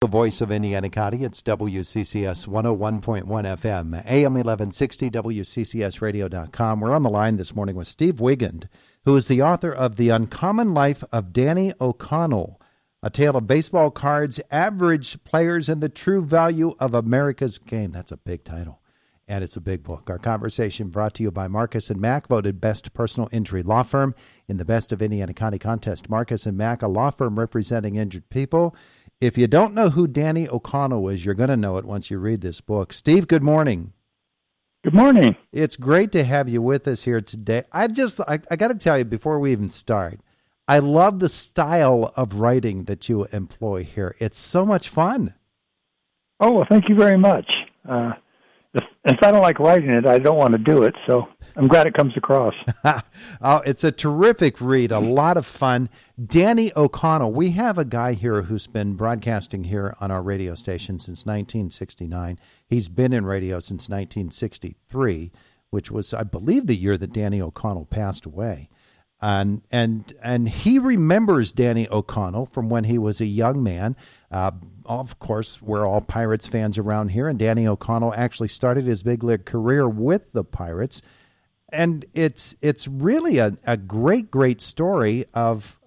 The voice of Indiana County, it's WCCS 101.1 FM, AM 1160, WCCSradio.com. We're on the line this morning with Steve Weigand, who is the author of The Uncommon Life of Danny O'Connell, a tale of baseball cards, average players, and the true value of America's game. That's a big title, and it's a big book. Our conversation brought to you by Marcus & Mack, voted best personal injury law firm in the Best of Indiana County contest. Marcus & Mack, a law firm representing injured people. If you don't know who Danny O'Connell is, you're going to know it once you read this book. Steve, good morning. Good morning. It's great to have you with us here today. I got to tell you before we even start, I love the style of writing that you employ here. It's so much fun. Oh, well, thank you very much. If I don't like writing it, I don't want to do it, so I'm glad it comes across. Oh, it's a terrific read, a lot of fun. Danny O'Connell, we have a guy here who's been broadcasting here on our radio station since 1969. He's been in radio since 1963, which was, I believe, the year that Danny O'Connell passed away. And he remembers Danny O'Connell from when he was a young man. Of course, we're all Pirates fans around here, and Danny O'Connell actually started his big league career with the Pirates. And it's really a great story of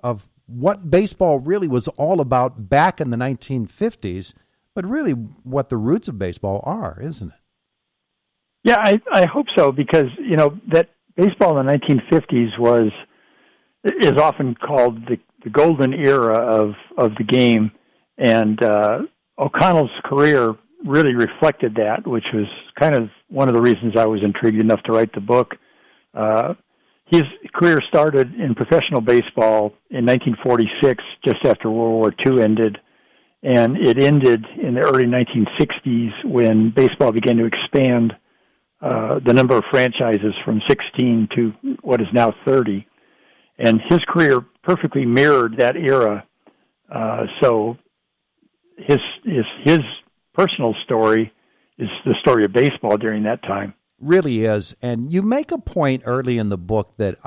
what baseball really was all about back in the 1950s, but really what the roots of baseball are, isn't it? Yeah, I hope so, because, you know, that baseball in the 1950s is often called the golden era of the game, and O'Connell's career really reflected that, which was kind of one of the reasons I was intrigued enough to write the book. His career started in professional baseball in 1946, just after World War II ended, and it ended in the early 1960s when baseball began to expand the number of franchises from 16 to what is now 30. And his career perfectly mirrored that era. So his personal story is the story of baseball during that time. Really is. And you make a point early in the book that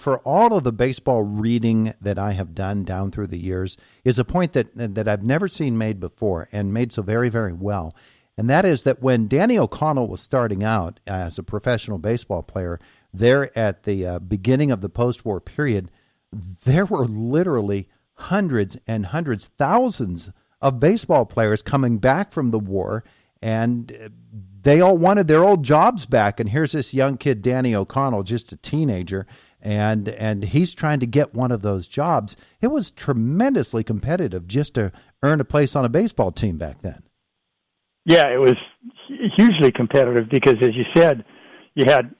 for all of the baseball reading that I have done down through the years, is a point that I've never seen made before and made so very, very well. And that is that when Danny O'Connell was starting out as a professional baseball player, there at the beginning of the post-war period, there were literally hundreds and hundreds, thousands of baseball players coming back from the war, and they all wanted their old jobs back. And here's this young kid, Danny O'Connell, just a teenager, and he's trying to get one of those jobs. It was tremendously competitive just to earn a place on a baseball team back then. Yeah, it was hugely competitive because, as you said, you had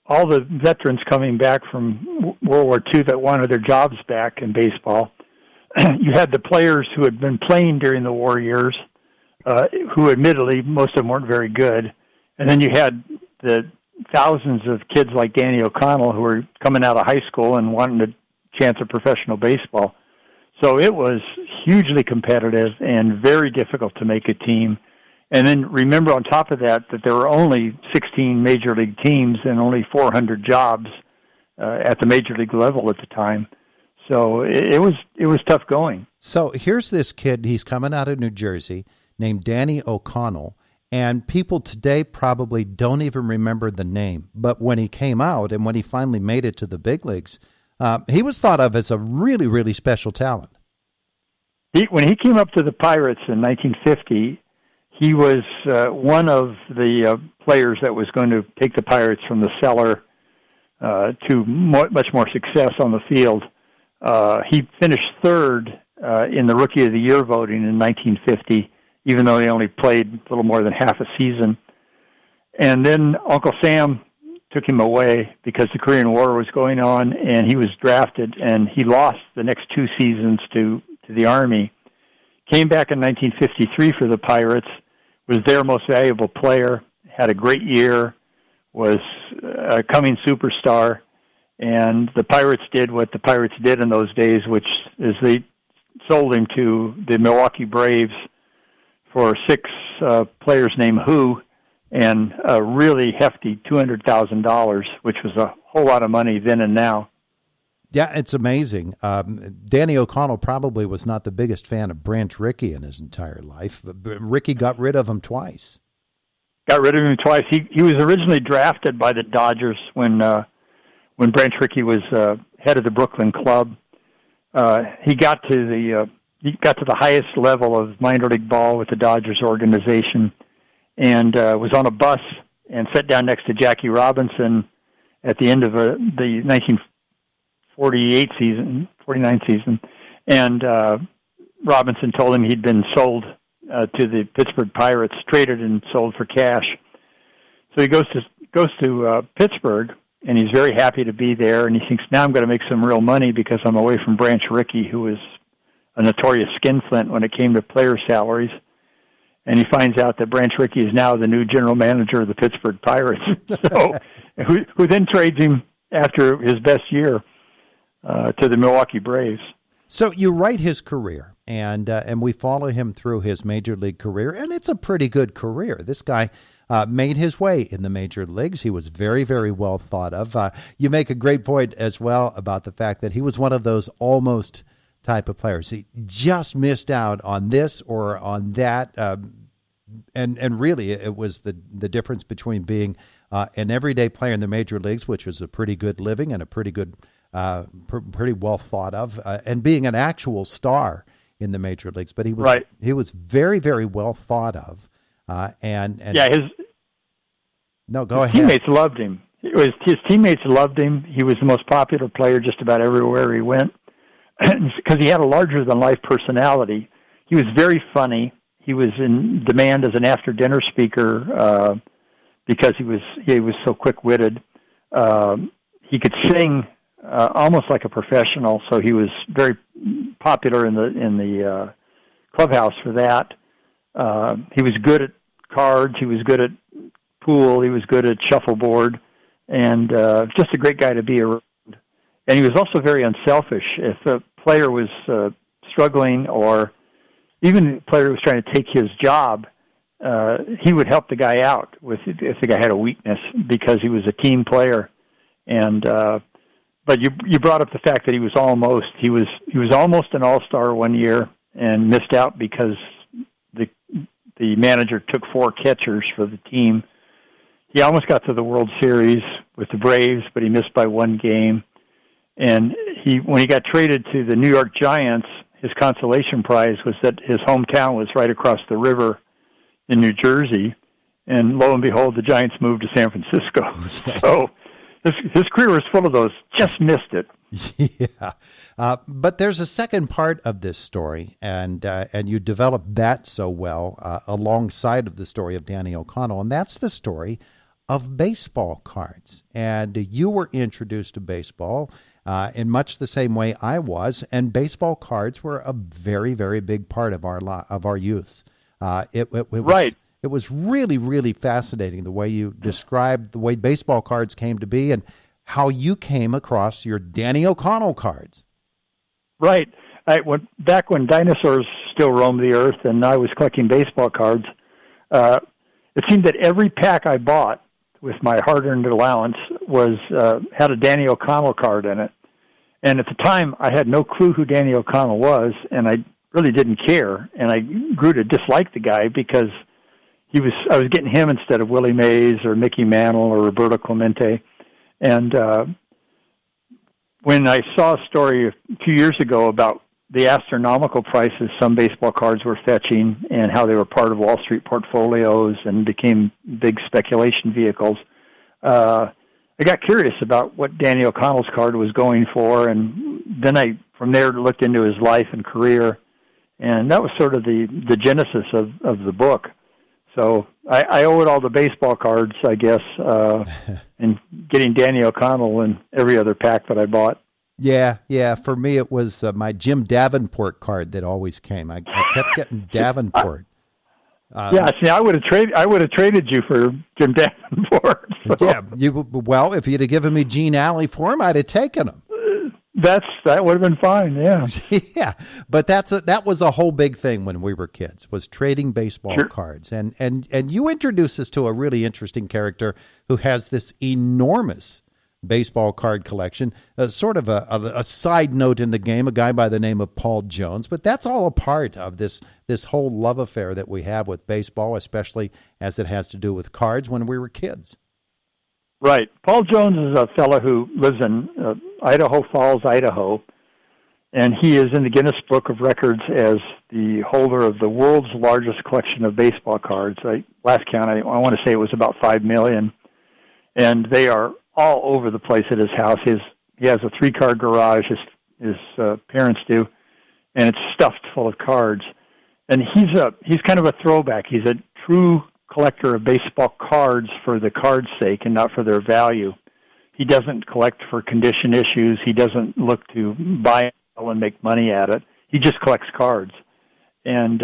all the veterans coming back from World War II that wanted their jobs back in baseball. You had the players who had been playing during the war years, who admittedly, most of them weren't very good. And then you had the thousands of kids like Danny O'Connell who were coming out of high school and wanting a chance of professional baseball. So it was hugely competitive and very difficult to make a team. And then remember on top of that there were only 16 major league teams and only 400 jobs at the major league level at the time. So it was tough going. So here's this kid, he's coming out of New Jersey, named Danny O'Connell, and people today probably don't even remember the name. But when he came out and when he finally made it to the big leagues, he was thought of as a really, really special talent. When he came up to the Pirates in 1950, he was one of the players that was going to take the Pirates from the cellar to much more success on the field. He finished third in the Rookie of the Year voting in 1950, even though he only played a little more than half a season. And then Uncle Sam took him away because the Korean War was going on, and he was drafted, and he lost the next two seasons to the Army. Came back in 1953 for the Pirates, was their most valuable player, had a great year, was a coming superstar, and the Pirates did what the Pirates did in those days, which is they sold him to the Milwaukee Braves for six players named Who, and a really hefty $200,000, which was a whole lot of money then and now. Yeah, it's amazing. Danny O'Connell probably was not the biggest fan of Branch Rickey in his entire life. But Rickey got rid of him twice. Got rid of him twice. He was originally drafted by the Dodgers when Branch Rickey was head of the Brooklyn club. He got to the highest level of minor league ball with the Dodgers organization, and was on a bus and sat down next to Jackie Robinson at the end of the 49 season, and Robinson told him he'd been sold to the Pittsburgh Pirates, traded and sold for cash. So he goes to Pittsburgh, and he's very happy to be there, and he thinks, now I'm going to make some real money because I'm away from Branch Rickey, who was a notorious skinflint when it came to player salaries. And he finds out that Branch Rickey is now the new general manager of the Pittsburgh Pirates, who then trades him after his best year to the Milwaukee Braves. So you write his career, and we follow him through his major league career, and it's a pretty good career. This guy made his way in the major leagues. He was very, very well thought of. You make a great point as well about the fact that he was one of those almost type of players. He just missed out on this or on that, and really it was the difference between being an everyday player in the major leagues, which was a pretty good living and a pretty good, pretty well thought of, and being an actual star in the major leagues. But he was very, very well thought of, and yeah, go ahead. Teammates loved him. His teammates loved him. He was the most popular player just about everywhere he went because he had a larger than life personality. He was very funny. He was in demand as an after dinner speaker because he was so quick witted. He could sing almost like a professional, so he was very popular in the clubhouse for that. He was good at cards. He was good at pool. He was good at shuffleboard, and just a great guy to be around. And he was also very unselfish. If a player was struggling, or even a player was trying to take his job, he would help the guy out if the guy had a weakness, because he was a team player. And but you brought up the fact that he was almost an all-star one year and missed out because the manager took 4 catchers for the team. He almost got to the World Series with the Braves, but he missed by 1 game. And when he got traded to the New York Giants, his consolation prize was that his hometown was right across the river in New Jersey. And lo and behold, the Giants moved to San Francisco. So his career was full of those. Just missed it. Yeah. But there's a second part of this story, and you developed that so well alongside of the story of Danny O'Connell, and that's the story of baseball cards. And you were introduced to baseball in much the same way I was, and baseball cards were a very, very big part of our youth. It was, right. It was really, really fascinating the way you described the way baseball cards came to be and how you came across your Danny O'Connell cards. Right. Back when dinosaurs still roamed the earth and I was collecting baseball cards, it seemed that every pack I bought with my hard-earned allowance had a Danny O'Connell card in it. And at the time, I had no clue who Danny O'Connell was, and I really didn't care. And I grew to dislike the guy because I was getting him instead of Willie Mays or Mickey Mantle or Roberto Clemente. And when I saw a story a few years ago about the astronomical prices some baseball cards were fetching and how they were part of Wall Street portfolios and became big speculation vehicles, I got curious about what Danny O'Connell's card was going for, and then I, from there, looked into his life and career, and that was sort of the genesis of the book. So I owe it all to baseball cards, I guess, and getting Danny O'Connell in every other pack that I bought. Yeah. For me, it was my Jim Davenport card that always came. I kept getting Davenport. See, I would have traded you for Jim Davenport. So. Yeah, if you'd have given me Gene Alley for him, I'd have taken him. That would have been fine, yeah. Yeah, but that was a whole big thing when we were kids, was trading baseball cards. And you introduced us to a really interesting character who has this enormous baseball card collection. Sort of a side note in the game, a guy by the name of Paul Jones. But that's all a part of this whole love affair that we have with baseball, especially as it has to do with cards when we were kids. Right. Paul Jones is a fellow who lives in Idaho Falls, Idaho, and he is in the Guinness Book of Records as the holder of the world's largest collection of baseball cards. Last count, I want to say it was about 5 million, and they are all over the place at his house. He has a 3-car garage, his parents do, and it's stuffed full of cards. And he's kind of a throwback. He's a true collector of baseball cards for the card's sake and not for their value. He doesn't collect for condition issues. He doesn't look to buy and make money at it. He just collects cards. And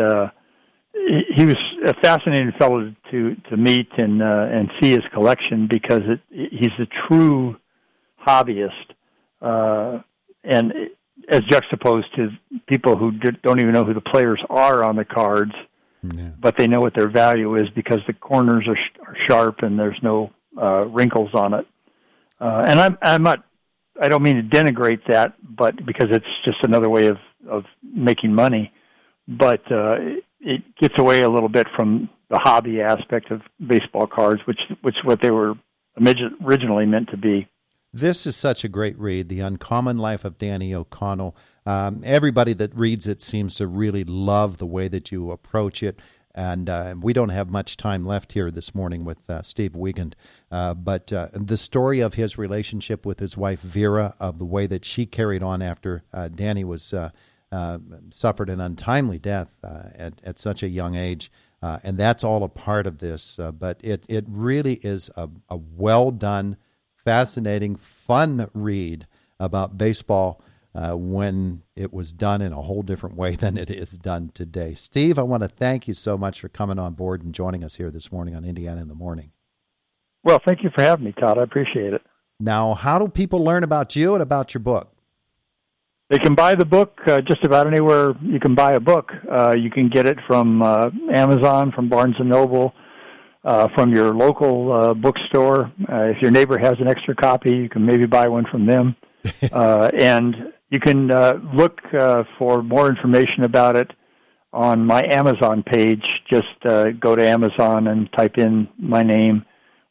he was a fascinating fellow to meet and see his collection because he's a true hobbyist, and as juxtaposed to people who don't even know who the players are on the cards, but they know what their value is because the corners are sharp and there's no wrinkles on it. And I don't mean to denigrate that, but because it's just another way of making money, but it gets away a little bit from the hobby aspect of baseball cards, which what they were originally meant to be. This is such a great read, The Uncommon Life of Danny O'Connell. Everybody that reads it seems to really love the way that you approach it. And we don't have much time left here this morning with Steve Weigand. But the story of his relationship with his wife, Vera, of the way that she carried on after Danny was suffered an untimely death at such a young age. And that's all a part of this. But it really is a well-done, fascinating, fun read about baseball when it was done in a whole different way than it is done today. Steve, I want to thank you so much for coming on board and joining us here this morning on Indiana in the Morning. Well, thank you for having me, Todd. I appreciate it. Now, how do people learn about you and about your book? They can buy the book just about anywhere you can buy a book. You can get it from Amazon, from Barnes & Noble, from your local bookstore. If your neighbor has an extra copy, you can maybe buy one from them. And you can look for more information about it on my Amazon page. Just go to Amazon and type in my name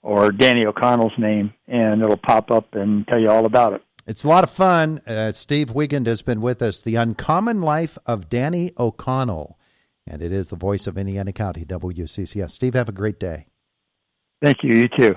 or Danny O'Connell's name, and it'll pop up and tell you all about it. It's a lot of fun. Steve Weigand has been with us. The Uncommon Life of Danny O'Connell. And it is the voice of Indiana County, WCCS. Steve, have a great day. Thank you. You too.